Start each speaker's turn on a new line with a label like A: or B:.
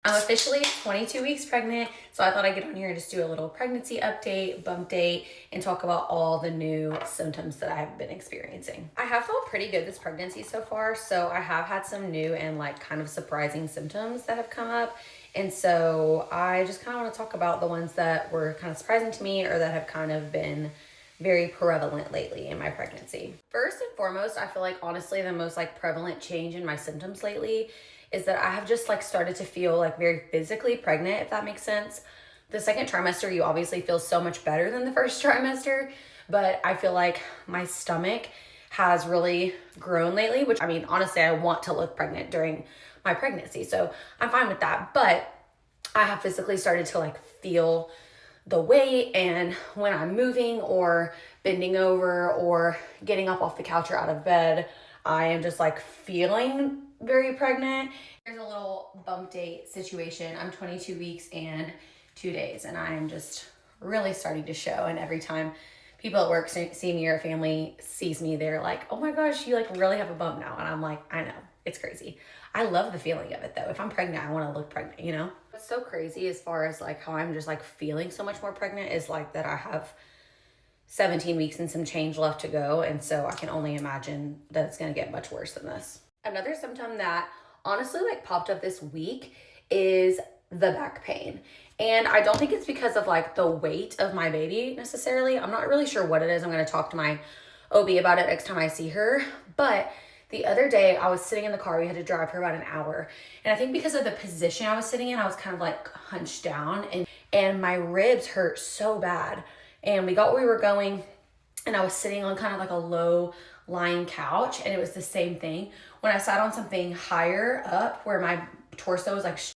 A: I'm officially 22 weeks pregnant, so I thought I'd get on here and just do a little pregnancy update, bump date, and talk about all the new symptoms that I have been experiencing. I have felt pretty good this pregnancy so far, so I have had some new and like kind of surprising symptoms that have come up. And so I just kind of want to talk about the ones that were kind of surprising to me or that have kind of been very prevalent lately in my pregnancy. First and foremost, I feel like honestly the most like prevalent change in my symptoms lately is that I have just like started to feel like very physically pregnant, if that makes sense. The second trimester, you obviously feel so much better than the first trimester, but I feel like my stomach has really grown lately, which I mean, honestly, I want to look pregnant during my pregnancy, so I'm fine with that. But I have physically started to like feel the weight, and when I'm moving or bending over or getting up off the couch or out of bed, I am just like feeling very pregnant. There's a little bump date situation. I'm 22 weeks and 2 days, and I am just really starting to show. And every time people at work see me or family sees me, they're like, oh my gosh, you like really have a bump now. And I'm like, I know, it's crazy. I love the feeling of it though. If I'm pregnant, I want to look pregnant, you know? What's so crazy as far as like how I'm just like feeling so much more pregnant is like that I have 17 weeks and some change left to go. And so I can only imagine that it's going to get much worse than this. Another symptom that honestly like popped up this week is the back pain. And I don't think it's because of like the weight of my baby necessarily. I'm not really sure what it is. I'm going to talk to my OB about it next time I see her. But the other day I was sitting in the car. We had to drive for about an hour. And I think because of the position I was sitting in, I was kind of like hunched down and my ribs hurt so bad. And we got where we were going and I was sitting on kind of like a low lying couch, and it was the same thing. When I sat on something higher up where my torso was like